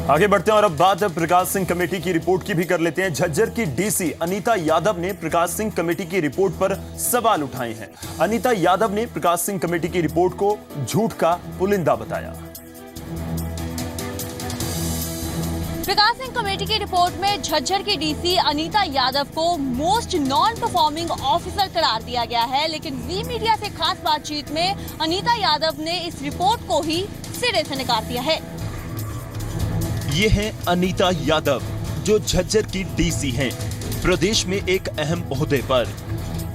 आगे बढ़ते हैं और अब बात प्रकाश सिंह कमेटी की रिपोर्ट की भी कर लेते हैं। झज्जर की डीसी अनीता यादव ने प्रकाश सिंह कमेटी की रिपोर्ट पर सवाल उठाए हैं। अनीता यादव ने प्रकाश सिंह कमेटी की रिपोर्ट को झूठ का पुलिंदा बताया। प्रकाश सिंह कमेटी की रिपोर्ट में झज्जर की डीसी अनीता यादव को मोस्ट नॉन परफॉर्मिंग ऑफिसर करार दिया गया है, लेकिन वी मीडिया से खास बातचीत में अनीता यादव ने इस रिपोर्ट को ही सिरे से नकार दिया है। ये है अनीता यादव, जो झज्जर की डीसी हैं, प्रदेश में एक अहम ओहदे पर,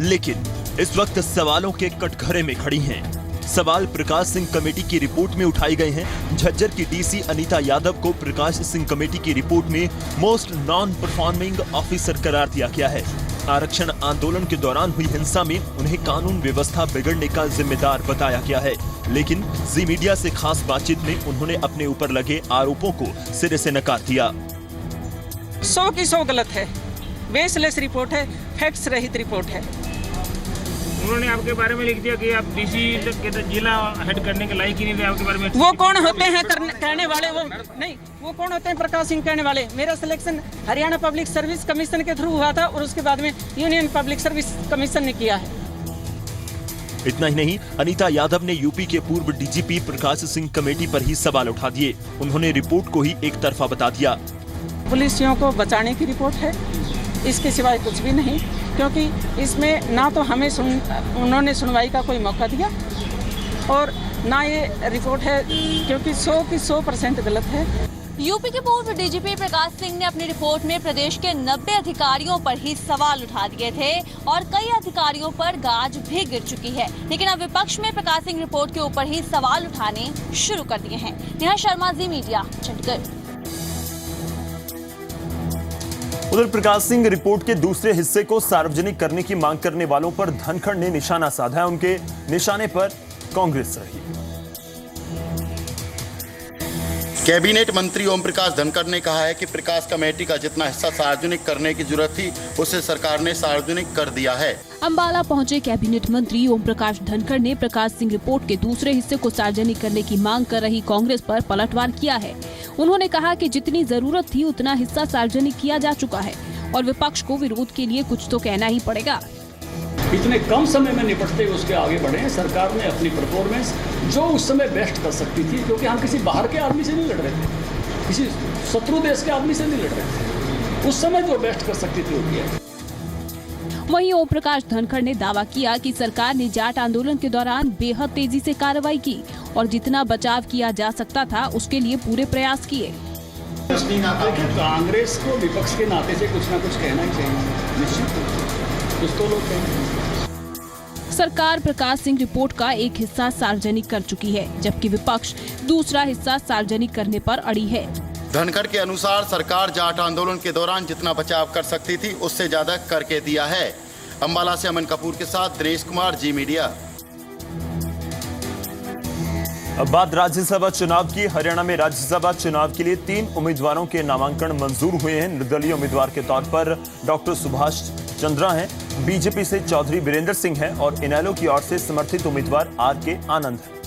लेकिन इस वक्त सवालों के कटघरे में खड़ी हैं। सवाल प्रकाश सिंह कमेटी की रिपोर्ट में उठाए गए हैं। झज्जर की डीसी अनीता यादव को प्रकाश सिंह कमेटी की रिपोर्ट में मोस्ट नॉन परफॉर्मिंग ऑफिसर करार दिया गया है। आरक्षण आंदोलन के दौरान हुई हिंसा में उन्हें कानून व्यवस्था बिगड़ने का जिम्मेदार बताया गया है, लेकिन जी मीडिया से खास बातचीत में उन्होंने अपने ऊपर लगे आरोपों को सिरे से नकार दिया। 100 की 100 गलत है, बेसलेस रिपोर्ट है, फैक्ट्स रहित रिपोर्ट है। उन्होंने आपके बारे में लिख दिया कि आप डीसी के जिला हेड करने के लायक ही नहीं थे। आपके बारे में वो कौन होते हैं कहने वाले? वो कौन होते हैं प्रकाश सिंह कहने वाले? मेरा selection Haryana public service commission के थ्रू हुआ था और उसके बाद में यूनियन पब्लिक सर्विस कमीशन ने किया है। इतना ही नहीं, अनीता यादव ने यूपी के पूर्व डीजीपी प्रकाश सिंह कमेटी पर ही सवाल उठा दिए। उन्होंने रिपोर्ट को ही एक तरफा बता दिया। पुलिसियों को बचाने की रिपोर्ट है, इसके सिवाय कुछ भी नहीं, क्योंकि इसमें ना तो हमें उन्होंने सुनवाई का कोई मौका दिया और ना ये रिपोर्ट है, क्योंकि 100 की 100% गलत है। यूपी के पूर्व डीजीपी प्रकाश सिंह ने अपनी रिपोर्ट में प्रदेश के 90 अधिकारियों पर ही सवाल उठा दिए थे और कई अधिकारियों पर गाज भी गिर चुकी है, लेकिन अब विपक्ष में प्रकाश सिंह रिपोर्ट के ऊपर ही सवाल उठाने शुरू कर दिए हैं। नेहा शर्मा, जी मीडिया, चंडीगढ़। उधर प्रकाश सिंह रिपोर्ट के दूसरे हिस्से को सार्वजनिक करने की मांग करने वालों पर धनखड़ ने निशाना साधा है। उनके निशाने पर कांग्रेस रही। कैबिनेट मंत्री ओम प्रकाश धनखड़ ने कहा है कि प्रकाश कमेटी का जितना हिस्सा सार्वजनिक करने की जरूरत थी उसे सरकार ने सार्वजनिक कर दिया है। अंबाला पहुंचे कैबिनेट मंत्री ओम प्रकाश धनखड़ ने प्रकाश सिंह रिपोर्ट के दूसरे हिस्से को सार्वजनिक करने की मांग कर रही कांग्रेस पर पलटवार किया है। उन्होंने कहा कि जितनी जरूरत थी उतना हिस्सा सार्वजनिक किया जा चुका है और विपक्ष को विरोध के लिए कुछ तो कहना ही पड़ेगा। इतने कम समय में निपटते उसके आगे बढ़े हैं। सरकार ने अपनी परफॉर्मेंस जो उस समय बेस्ट कर सकती थी, क्योंकि हम किसी बाहर के आदमी से नहीं लड़ रहे थे, किसी शत्रु देश के आदमी से नहीं लड़ रहे थे, उस समय जो बेस्ट कर सकती थी वो किया। वहीं ओम प्रकाश धनखड़ ने दावा किया कि सरकार ने जाट आंदोलन के दौरान बेहद तेजी से कार्रवाई की और जितना बचाव किया जा सकता था उसके लिए पूरे प्रयास किए। कांग्रेस को विपक्ष के नाते से कुछ न कुछ कहना ही चाहिए, निश्चित कुछ तो लोग कहेंगे। सरकार प्रकाश सिंह रिपोर्ट का एक हिस्सा सार्वजनिक कर चुकी है, जबकि विपक्ष दूसरा हिस्सा सार्वजनिक करने पर अड़ी है। धनखड़ के अनुसार सरकार जाट आंदोलन के दौरान जितना बचाव कर सकती थी उससे ज्यादा करके दिया है। अंबाला से अमन कपूर के साथ दिनेश कुमार, जी मीडिया। अब बात राज्यसभा चुनाव की। हरियाणा में राज्यसभा चुनाव के लिए 3 उम्मीदवारों के नामांकन मंजूर हुए हैं। निर्दलीय उम्मीदवार के तौर पर डॉक्टर सुभाष चंद्रा हैं, बीजेपी से चौधरी वीरेंद्र सिंह हैं और इनेलो की ओर से समर्थित उम्मीदवार आर.के. आनंद हैं।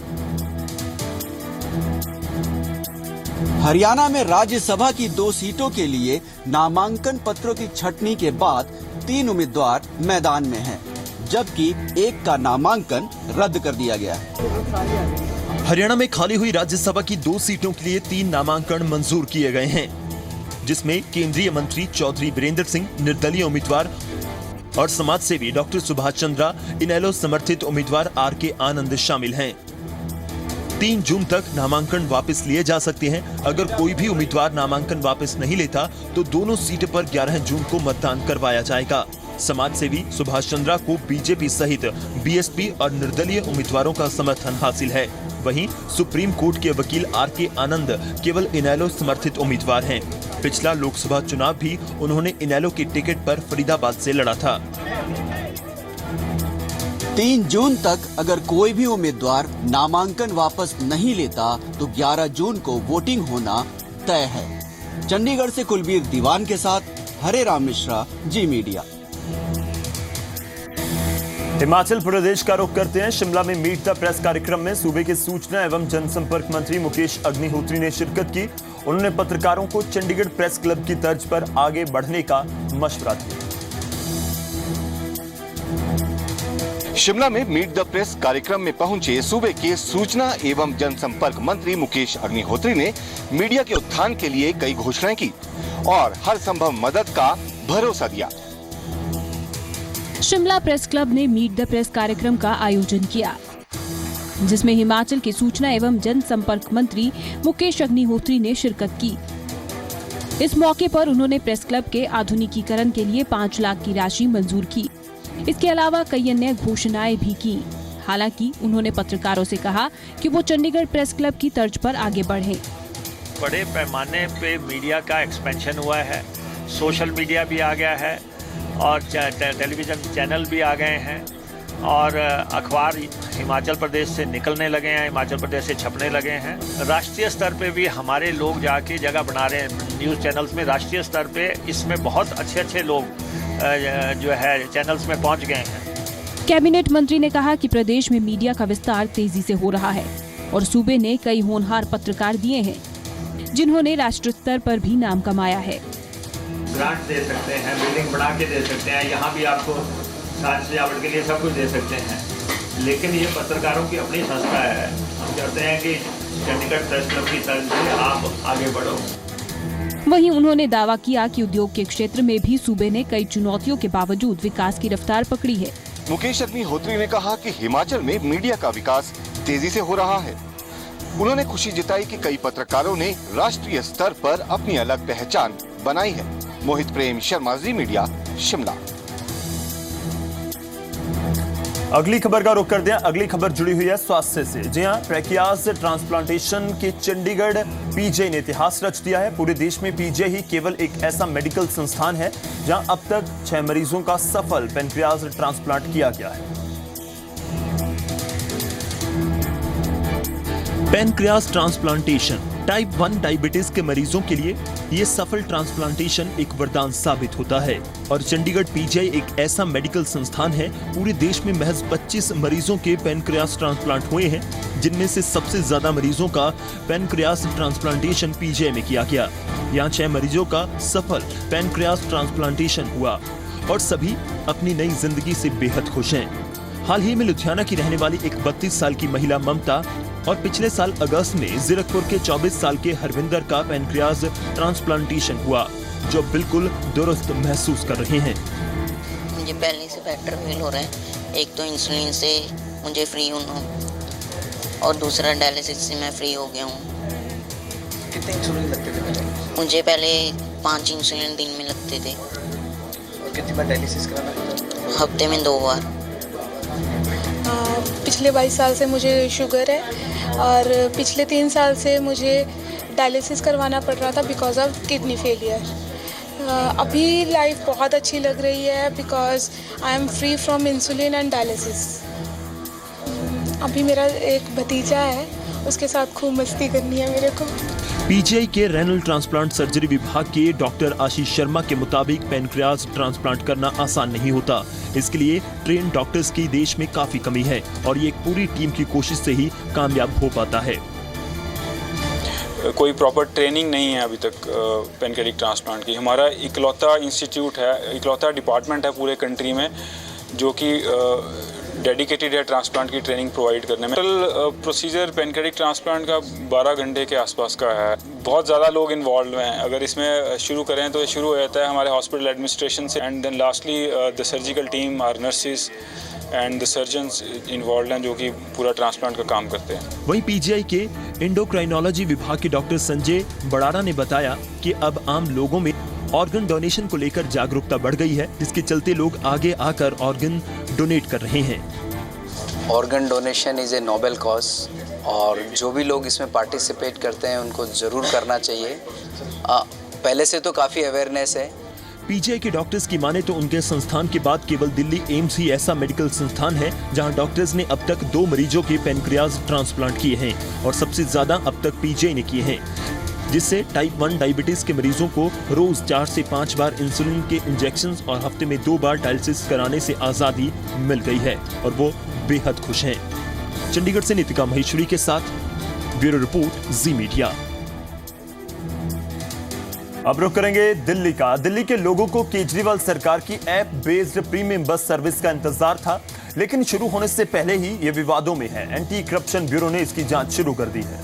हरियाणा में राज्यसभा की 2 सीटों के लिए नामांकन पत्रों की छंटनी के बाद 3 उम्मीदवार मैदान में हैं, जबकि एक का नामांकन रद्द कर दिया गया है। हरियाणा में खाली हुई राज्यसभा की 2 सीटों के लिए 3 नामांकन मंजूर किए गए हैं, जिसमें केंद्रीय मंत्री चौधरी वीरेंद्र सिंह, निर्दलीय उम्मीदवार और समाज सेवी डॉक्टर सुभाष चंद्रा, इनेलो समर्थित उम्मीदवार आर.के. आनंद शामिल हैं। 3 जून तक नामांकन वापस लिए जा सकते हैं। अगर कोई भी उम्मीदवार नामांकन वापस नहीं लेता तो दोनों सीट पर 11 जून को मतदान करवाया जाएगा। समाज सेवी सुभाष चंद्रा को बीजेपी सहित बीएसपी और निर्दलीय उम्मीदवारों का समर्थन हासिल है। वहीं सुप्रीम कोर्ट के वकील आर.के. आनंद केवल इनेलो समर्थित उम्मीदवार हैं। पिछला लोकसभा चुनाव भी उन्होंने इनेलो की टिकट पर फरीदाबाद से लड़ा था। 3 जून तक अगर कोई भी उम्मीदवार नामांकन वापस नहीं लेता तो 11 जून को वोटिंग होना तय है। चंडीगढ़ से कुलबीर दीवान के साथ हरे राम मिश्रा, जी मीडिया। हिमाचल प्रदेश का रुख करते हैं। शिमला में मीट द प्रेस कार्यक्रम में सूबे के सूचना एवं जनसंपर्क मंत्री मुकेश अग्निहोत्री ने शिरकत की। उन्होंने पत्रकारों को चंडीगढ़ प्रेस क्लब की तर्ज पर आगे बढ़ने का मशवरा दिया। शिमला में मीट द प्रेस कार्यक्रम में पहुंचे सूबे के सूचना एवं जनसंपर्क मंत्री मुकेश अग्निहोत्री ने मीडिया के उत्थान के लिए कई घोषणाएं की और हर संभव मदद का भरोसा दिया। शिमला प्रेस क्लब ने मीट द प्रेस कार्यक्रम का आयोजन किया, जिसमें हिमाचल के सूचना एवं जनसंपर्क मंत्री मुकेश अग्निहोत्री ने शिरकत की। इस मौके पर उन्होंने प्रेस क्लब के आधुनिकीकरण के लिए 5 लाख की राशि मंजूर की। इसके अलावा कई अन्य घोषणाएं भी की। हालांकि उन्होंने पत्रकारों से कहा कि वो चंडीगढ़ प्रेस क्लब की तर्ज पर आगे बढ़ें। बड़े पैमाने पे मीडिया का एक्सपेंशन हुआ है, सोशल मीडिया भी आ गया है और टेलीविज़न चैनल भी आ गए हैं और अखबार हिमाचल प्रदेश से निकलने लगे हैं, हिमाचल प्रदेश से छपने लगे हैं। राष्ट्रीय स्तर पे भी हमारे लोग जाके जगह बना रहे हैं न्यूज़ चैनल्स में। राष्ट्रीय स्तर पे इसमें बहुत अच्छे लोग जो है चैनल्स में पहुंच गए हैं। कैबिनेट मंत्री ने कहा कि प्रदेश में मीडिया का विस्तार तेजी से हो रहा है और सूबे ने कई होनहार पत्रकार दिए हैं, जिन्होंने राष्ट्रीय स्तर पर भी नाम कमाया है। ग्रांट दे सकते हैं, बिल्डिंग बना के दे सकते हैं, यहाँ भी आपको साज सजावट के लिए सब कुछ दे सकते हैं, लेकिन ये पत्रकारों की अपनी संस्था है। हम चाहते हैं कि चंडीगढ़ प्रेस क्लब की तरफ से आप आगे बढ़ो। वहीं उन्होंने दावा किया कि उद्योग के क्षेत्र में भी सूबे ने कई चुनौतियों के बावजूद विकास की रफ्तार पकड़ी है। मुकेश अग्निहोत्री ने कहा कि हिमाचल में मीडिया का विकास तेजी से हो रहा है। उन्होंने खुशी जताई कि कई पत्रकारों ने राष्ट्रीय स्तर पर अपनी अलग पहचान बनाई है। मोहित प्रेम शर्मा, जी मीडिया, शिमला। अगली खबर का रुख कर दिया। अगली खबर जुड़ी हुई है स्वास्थ्य से। जी हां, ट्रैकियाज ट्रांसप्लांटेशन के चंडीगढ़ पीजीआई ने इतिहास रच दिया है। पूरे देश में पीजीआई ही केवल एक ऐसा मेडिकल संस्थान है जहां अब तक 6 मरीजों का सफल पेनक्रियाज ट्रांसप्लांट किया गया है। पेनक्रियाज ट्रांसप्लांटेशन टाइप 1 डायबिटीज के मरीजों के लिए ये सफल ट्रांसप्लांटेशन एक वरदान साबित होता है और चंडीगढ़ पीजीआई एक ऐसा मेडिकल संस्थान है। पूरे देश में महज 25 मरीजों के पेनक्रियाज ट्रांसप्लांट हुए हैं, जिनमें से सबसे ज्यादा मरीजों का पेनक्रियाज ट्रांसप्लांटेशन पीजीआई में किया गया। यहाँ 6 मरीजों का सफल पेनक्रियाज ट्रांसप्लांटेशन हुआ और सभी अपनी नई जिंदगी से बेहद खुश हैं। हाल ही में लुधियाना की रहने वाली एक 32 साल की महिला ममता और पिछले साल अगस्त में जीरकपुर के 24 साल के हरविंदर का पेनक्रियाज ट्रांसप्लांटेशन हुआ, जो बिल्कुल दुरुस्त महसूस कर रहे हैं। मुझे पहले से बेटर फील हो रहा है। एक तो इंसुलिन से मुझे फ्री होना और दूसरा डायलिसिस से मैं फ्री हो गया हूँ। कितने इंसुलिन लगते थे पहले? मुझे पहले 5 इंसुलिन दिन में लगते थे। और कितनी बार डायलिसिस कराना पड़ता? हफ्ते में 2 बार। पिछले 22 साल से मुझे शुगर है और पिछले 3 साल से मुझे डायलिसिस करवाना पड़ रहा था बिकॉज ऑफ किडनी फेलियर। अभी लाइफ बहुत अच्छी लग रही है because I am free from insulin and dialysis. अभी मेरा एक भतीजा है, उसके साथ खूब मस्ती करनी है मेरे को। पीजीआई के रेनल ट्रांसप्लांट सर्जरी विभाग के डॉक्टर आशीष शर्मा के मुताबिक पेनक्रियाज ट्रांसप्लांट करना आसान नहीं होता। इसके लिए ट्रेन डॉक्टर्स की देश में काफी कमी है और ये एक पूरी टीम की कोशिश से ही कामयाब हो पाता है। कोई प्रॉपर ट्रेनिंग नहीं है अभी तक पेनक्रियाटिक ट्रांसप्लांट की। हमारा इकलौता इंस्टीट्यूट है, इकलौता डिपार्टमेंट है पूरे कंट्री में जो कि डेडिकेटेड है ट्रांसप्लांट की ट्रेनिंग प्रोवाइड करने में। टोटल प्रोसीजर पेनक्रियाटिक ट्रांसप्लांट का 12 घंटे के आसपास का है। बहुत ज़्यादा लोग इन्वॉल्व हैं। अगर इसमें शुरू करें तो ये शुरू हो जाता है हमारे हॉस्पिटल एडमिनिस्ट्रेशन से and then lastly the surgical team, our nurses and the surgeons involve हैं जो कि पूरा ट्रांसप्लांट का काम करते हैं। वहीं पीजीआई के एंडोक्राइनोलॉजी विभाग के डॉक्टर संजय बड़ाड़ा ने बताया कि अब आम लोगों में ऑर्गन डोनेशन को लेकर जागरूकता बढ़ गई है, जिसके चलते लोग आगे आकर ऑर्गन डोनेट कर रहे हैं। Organ donation is a Nobel cause और जो भी लोग इसमें पार्टिसिपेट करते हैं उनको ज़रूर करना चाहिए। पहले से तो काफ़ी अवेयरनेस है। पीजीआई के डॉक्टर्स की माने तो उनके संस्थान के बाद केवल दिल्ली एम्स ही ऐसा मेडिकल संस्थान है जहां डॉक्टर्स ने अब तक 2 मरीजों के पेनक्रियाज ट्रांसप्लांट किए हैं और सबसे ज्यादा अब तक पीजीआई ने किए हैं। जिससे टाइप 1 डायबिटीज के मरीजों को रोज 4 से 5 बार इंसुलिन के इंजेक्शन और हफ्ते में 2 बार डायलिसिस कराने से आजादी मिल गई है और वो बेहद खुश हैं। चंडीगढ़ से नितिका महेश्वरी के साथ ब्यूरो रिपोर्ट जी मीडिया। अब रुक करेंगे दिल्ली का। दिल्ली के लोगों को केजरीवाल सरकार की app based premium bus service का इंतजार था, लेकिन शुरू होने से पहले ही ये विवादों में है। एंटी करप्शन ब्यूरो ने इसकी जांच शुरू कर दी है।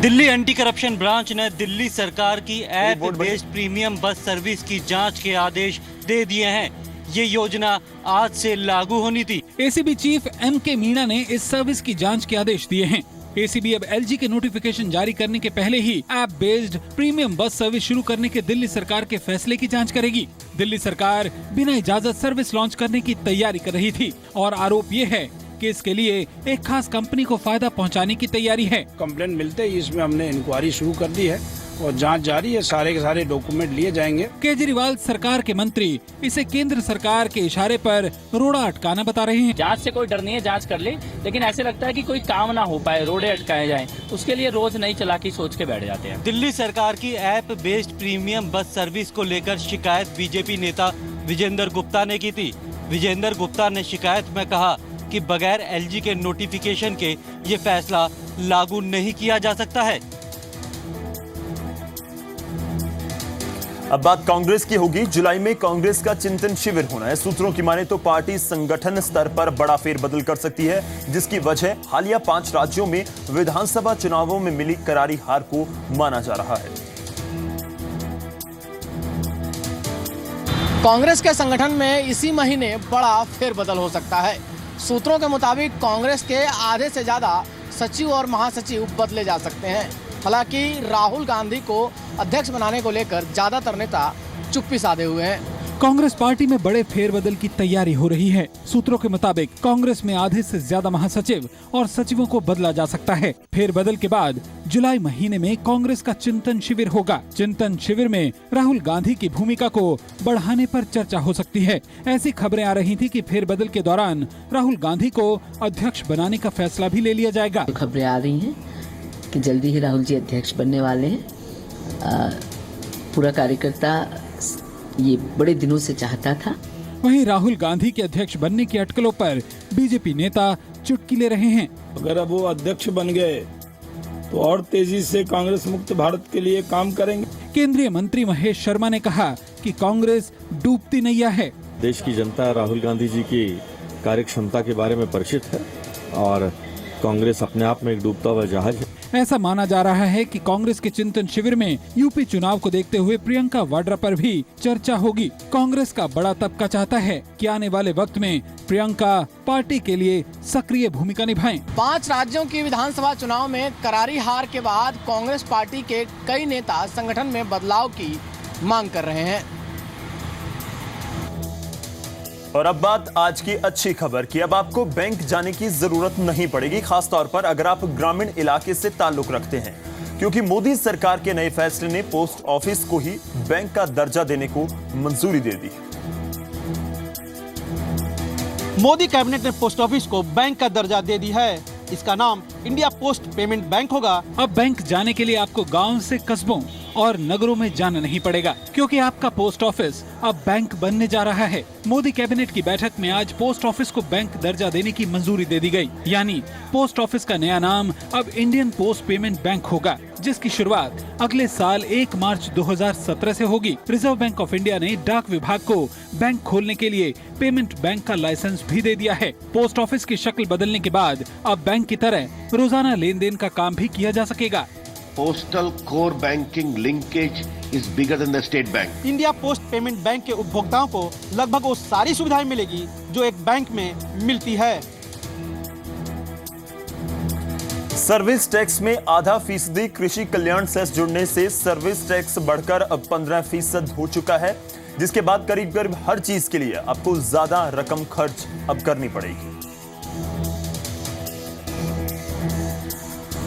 दिल्ली एंटी करप्शन ब्रांच ने दिल्ली सरकार की app based premium bus service की जांच के आदेश दे दिए हैं। ये योजना आज से लागू होनी थी। ACB chief MK. मीणा ने इस सर्विस की जांच के आदेश दिए हैं। एसीबी अब एलजी के नोटिफिकेशन जारी करने के पहले ही app based premium bus service शुरू करने के दिल्ली सरकार के फैसले की जांच करेगी। दिल्ली सरकार बिना इजाजत सर्विस लॉन्च करने की तैयारी कर रही थी और आरोप ये है कि इसके लिए एक खास कंपनी को फायदा पहुंचाने की तैयारी है। कंप्लेंट मिलते ही इसमें हमने इंक्वायरी शुरू कर दी है और जांच जारी है। सारे के सारे डॉक्यूमेंट लिए जाएंगे। केजरीवाल सरकार के मंत्री इसे केंद्र सरकार के इशारे पर रोड़ा अटकाना बता रहे हैं। जांच से कोई डर नहीं है, जांच कर ले, लेकिन ऐसे लगता है कि कोई काम ना हो पाए, रोड़े अटकाए जाएं, उसके लिए रोज नई चालाकी सोच के बैठ जाते हैं। दिल्ली सरकार की app based premium bus service को लेकर शिकायत बीजेपी नेता विजेंद्र गुप्ता ने की थी। विजेंद्र गुप्ता ने शिकायत में कहा कि बगैर एलजी के नोटिफिकेशन के ये फैसला लागू नहीं किया जा सकता है। अब बात कांग्रेस की होगी। जुलाई में कांग्रेस का चिंतन शिविर होना है। सूत्रों की माने तो पार्टी संगठन स्तर पर बड़ा फेरबदल कर सकती है, जिसकी वजह हालिया 5 राज्यों में विधानसभा चुनावों में मिली करारी हार को माना जा रहा है। कांग्रेस के संगठन में इसी महीने बड़ा फेरबदल हो सकता है। सूत्रों के मुताबिक कांग्रेस के आधे से ज्यादा सचिव और महासचिव बदले जा सकते हैं। हालांकि राहुल गांधी को अध्यक्ष बनाने को लेकर ज्यादातर नेता चुप्पी साधे हुए हैं। कांग्रेस पार्टी में बड़े फेरबदल की तैयारी हो रही है। सूत्रों के मुताबिक कांग्रेस में आधे से ज्यादा महासचिव और सचिवों को बदला जा सकता है। फेरबदल के बाद जुलाई महीने में कांग्रेस का चिंतन शिविर होगा। चिंतन शिविर में राहुल गांधी की भूमिका को बढ़ाने पर चर्चा हो सकती है। ऐसी खबरें आ रही थी कि फेरबदल के दौरान राहुल गांधी को अध्यक्ष बनाने का फैसला भी ले लिया जाएगा। खबरें आ रही हैं कि जल्दी ही राहुल जी अध्यक्ष बनने वाले हैं। पूरा कार्यकर्ता ये बड़े दिनों से चाहता था। वहीं राहुल गांधी के अध्यक्ष बनने की अटकलों पर बीजेपी नेता चुटकी ले रहे हैं। अगर अब वो अध्यक्ष बन गए तो और तेजी से कांग्रेस मुक्त भारत के लिए काम करेंगे। केंद्रीय मंत्री महेश शर्मा ने कहा कि कांग्रेस डूबती नैया है। देश की जनता राहुल गांधी जी की कार्य क्षमता के बारे में परिचित है और कांग्रेस अपने आप में एक डूबता हुआ जहाज है। ऐसा माना जा रहा है कि कांग्रेस के चिंतन शिविर में यूपी चुनाव को देखते हुए प्रियंका वाड्रा पर भी चर्चा होगी। कांग्रेस का बड़ा तबका चाहता है कि आने वाले वक्त में प्रियंका पार्टी के लिए सक्रिय भूमिका निभाएं। 5 राज्यों की विधानसभा चुनाव में करारी हार के बाद कांग्रेस पार्टी के कई नेता संगठन में बदलाव की मांग कर रहे हैं। और अब बात आज की अच्छी खबर की। अब आपको बैंक जाने की जरूरत नहीं पड़ेगी, खास तौर पर अगर आप ग्रामीण इलाके से ताल्लुक रखते हैं, क्योंकि मोदी सरकार के नए फैसले ने पोस्ट ऑफिस को ही बैंक का दर्जा देने को मंजूरी दे दी। मोदी कैबिनेट ने पोस्ट ऑफिस को बैंक का दर्जा दे दी है। इसका नाम इंडिया पोस्ट पेमेंट बैंक होगा। अब बैंक जाने के लिए आपको गांव से कस्बों और नगरों में जाना नहीं पड़ेगा, क्योंकि आपका पोस्ट ऑफिस अब बैंक बनने जा रहा है। मोदी कैबिनेट की बैठक में आज पोस्ट ऑफिस को बैंक दर्जा देने की मंजूरी दे दी गई। यानी पोस्ट ऑफिस का नया नाम अब इंडियन पोस्ट पेमेंट बैंक होगा, जिसकी शुरुआत अगले साल 1 मार्च 2017 से होगी। रिजर्व बैंक ऑफ इंडिया ने डाक विभाग को बैंक खोलने के लिए पेमेंट बैंक का लाइसेंस भी दे दिया है। पोस्ट ऑफिस की शक्ल बदलने के बाद अब बैंक की तरह रोजाना लेन देन का काम भी किया जा सकेगा। Postal core banking linkage is bigger than the state bank. India post payment bank के उपभोक्ताओं को लगभग वो सारी सुविधाएं मिलेगी जो एक बैंक में मिलती है। सर्विस टैक्स में ½ कृषि कल्याण सेस जुड़ने से सर्विस टैक्स बढ़कर अब 15% हो चुका है, जिसके बाद करीब करीब हर चीज के लिए आपको ज्यादा रकम खर्च अब करनी पड़ेगी।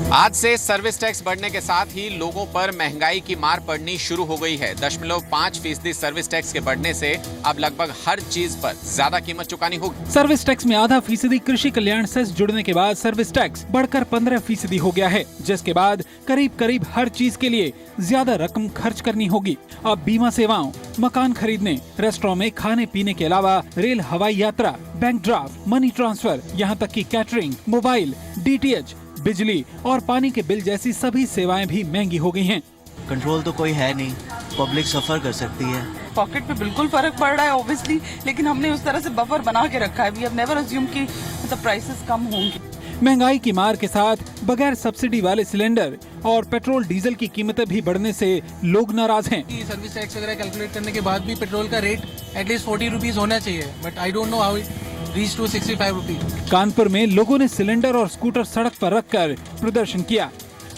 आज से सर्विस टैक्स बढ़ने के साथ ही लोगों पर महंगाई की मार पड़नी शुरू हो गई है। 0.5% सर्विस टैक्स के बढ़ने से अब लगभग हर चीज पर ज्यादा कीमत चुकानी होगी। सर्विस टैक्स में 0.5% कृषि कल्याण सेस जुड़ने के बाद सर्विस टैक्स बढ़कर 15% हो गया है, जिसके बाद करीब करीब हर चीज के लिए ज्यादा रकम खर्च करनी होगी। अब बीमा सेवाओं, मकान खरीदने, रेस्टोरेंट में खाने पीने के अलावा रेल, हवाई यात्रा, बैंक ड्राफ्ट, मनी ट्रांसफर, यहाँ तक कि कैटरिंग, मोबाइल, DTH, बिजली और पानी के बिल जैसी सभी सेवाएं भी महंगी हो गई हैं। कंट्रोल तो कोई है नहीं, पब्लिक सफर कर सकती है। पॉकेट पे बिल्कुल फर्क पड़ रहा है ऑब्वियसली, लेकिन हमने उस तरह से बफर बना के रखा है। वी हैव नेवर अज्यूम कि मतलब प्राइसेस कम होंगे। महंगाई की मार के साथ बगैर सब्सिडी वाले सिलेंडर और पेट्रोल डीजल की कीमतें भी बढ़ने से लोग नाराज हैं। सर्विस टैक्स वगैरह कैलकुलेट करने के बाद भी पेट्रोल का रेट एटलीस्ट 40 रुपीज होना चाहिए, but I don't know how it reach to 65 rupees. Kanpur में लोगों ने सिलेंडर और स्कूटर सड़क पर रखकर प्रदर्शन किया।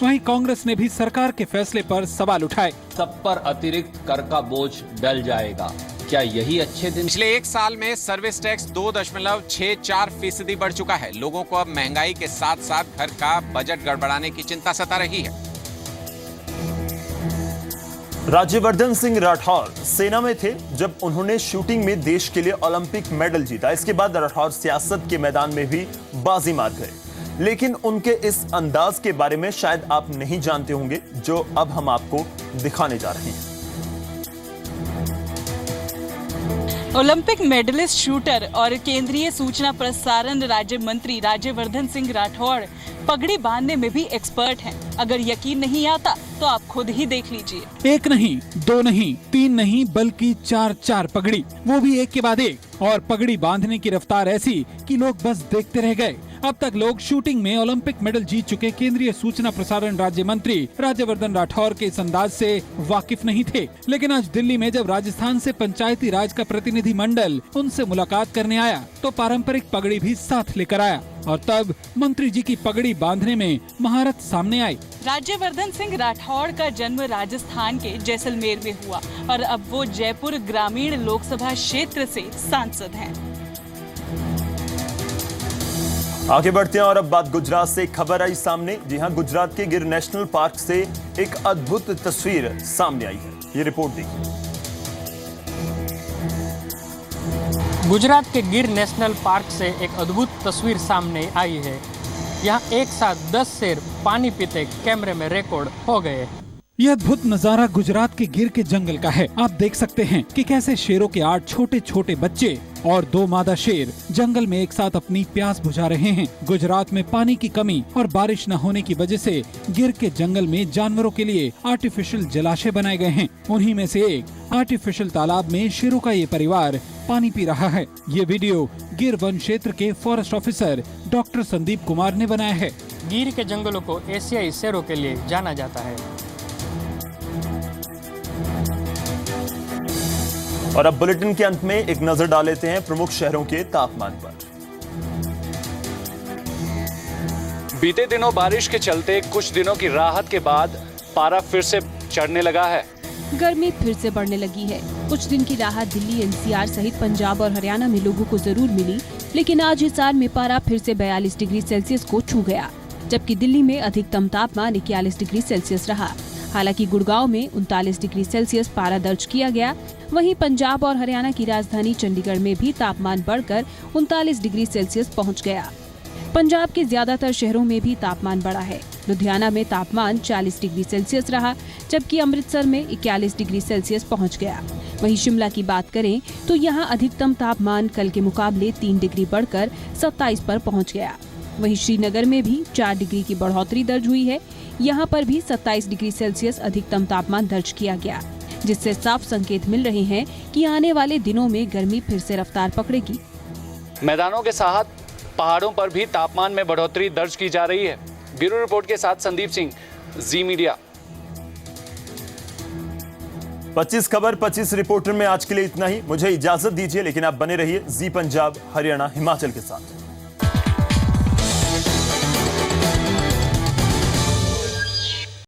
वहीं कांग्रेस ने भी सरकार के फैसले पर सवाल उठाए। सब पर अतिरिक्त कर का बोझ डल जाएगा, क्या यही अच्छे दिन? पिछले एक साल में सर्विस टैक्स 2.64% बढ़ चुका है। लोगों को अब महंगाई के साथ साथ घर का बजट गड़बड़ाने की चिंता सता रही है। राज्यवर्धन सिंह राठौर सेना में थे जब उन्होंने शूटिंग में देश के लिए ओलंपिक मेडल जीता। इसके बाद राठौर सियासत के मैदान में भी बाजी मार गए, लेकिन उनके इस अंदाज के बारे में शायद आप नहीं जानते होंगे, जो अब हम आपको दिखाने जा रहे हैं। ओलंपिक मेडलिस्ट शूटर और केंद्रीय सूचना प्रसारण राज्य मंत्री राज्यवर्धन सिंह राठौड़ पगड़ी बांधने में भी एक्सपर्ट हैं। अगर यकीन नहीं आता तो आप खुद ही देख लीजिए। एक नहीं, दो नहीं, तीन नहीं, बल्कि 4 पगड़ी, वो भी एक के बाद एक। और पगड़ी बांधने की रफ्तार ऐसी कि लोग बस देखते रह गए। अब तक लोग शूटिंग में ओलंपिक मेडल जीत चुके केंद्रीय सूचना प्रसारण राज्य मंत्री राज्यवर्धन राठौर के इस अंदाज से वाकिफ नहीं थे, लेकिन आज दिल्ली में जब राजस्थान से पंचायती राज का प्रतिनिधि मंडल उनसे मुलाकात करने आया तो पारंपरिक पगड़ी भी साथ लेकर आया और तब मंत्री जी की पगड़ी बांधने में महारत सामने आई। राज्यवर्धन सिंह राठौड़ का जन्म राजस्थान के जैसलमेर में हुआ और अब वो जयपुर ग्रामीण लोकसभा क्षेत्र से सांसद हैं। आगे बढ़ते हैं और अब बात गुजरात से खबर आई सामने। जी हां, गुजरात के गिर नेशनल पार्क से एक अद्भुत तस्वीर सामने आई है। ये रिपोर्ट देखिए। गुजरात के गिर नेशनल पार्क से एक अद्भुत तस्वीर सामने आई है। यहाँ एक साथ 10 शेर पानी पीते कैमरे में रिकॉर्ड हो गए। यह अद्भुत नजारा गुजरात के गिर के जंगल का है। आप देख सकते हैं कि कैसे शेरों के 8 छोटे छोटे बच्चे और 2 मादा शेर जंगल में एक साथ अपनी प्यास बुझा रहे हैं। गुजरात में पानी की कमी और बारिश न होने की वजह से गिर के जंगल में जानवरों के लिए आर्टिफिशियल जलाशय बनाए गए हैं। उन्हीं में से एक आर्टिफिशियल तालाब में शेरों का ये परिवार पानी पी रहा है। ये वीडियो गिर वन क्षेत्र के forest officer doctor Sandeep Kumar ने बनाया है। गिर के जंगलों को एशियाई शेरों के लिए जाना जाता है। और अब बुलेटिन के अंत में एक नजर डाल लेते हैं प्रमुख शहरों के तापमान पर। बीते दिनों बारिश के चलते कुछ दिनों की राहत के बाद पारा फिर से चढ़ने लगा है। गर्मी फिर से बढ़ने लगी है। कुछ दिन की राहत दिल्ली, एनसीआर सहित पंजाब और हरियाणा में लोगों को जरूर मिली, लेकिन आज हिसार में पारा फिर से 42 डिग्री सेल्सियस को छू गया, जबकि दिल्ली में अधिकतम तापमान 41 डिग्री सेल्सियस रहा। हालांकि गुड़गांव में 39 डिग्री सेल्सियस पारा दर्ज किया गया। वहीं पंजाब और हरियाणा की राजधानी चंडीगढ़ में भी तापमान बढ़कर 39 डिग्री सेल्सियस पहुंच गया। पंजाब के ज्यादातर शहरों में भी तापमान बढ़ा है। लुधियाना में तापमान 40 डिग्री सेल्सियस रहा, जबकि अमृतसर में 41 डिग्री सेल्सियस पहुंच गया। वहीं शिमला की बात करें तो यहां अधिकतम तापमान कल के मुकाबले 3 डिग्री बढ़कर 27 पर पहुंच गया। वहीं श्रीनगर में भी 4 डिग्री की बढ़ोतरी दर्ज हुई है। यहां पर भी 27 डिग्री सेल्सियस अधिकतम तापमान दर्ज किया गया, जिससे साफ संकेत मिल रहे हैं कि आने वाले दिनों में गर्मी फिर से रफ्तार पकड़ेगी। मैदानों के साथ पहाड़ों पर भी तापमान में बढ़ोतरी दर्ज की जा रही है। ब्यूरो रिपोर्ट के साथ संदीप सिंह, जी मीडिया। 25 खबर 25 रिपोर्टर में आज के लिए इतना ही। मुझे इजाजत दीजिए, लेकिन आप बने रहिए जी पंजाब हरियाणा हिमाचल के साथ।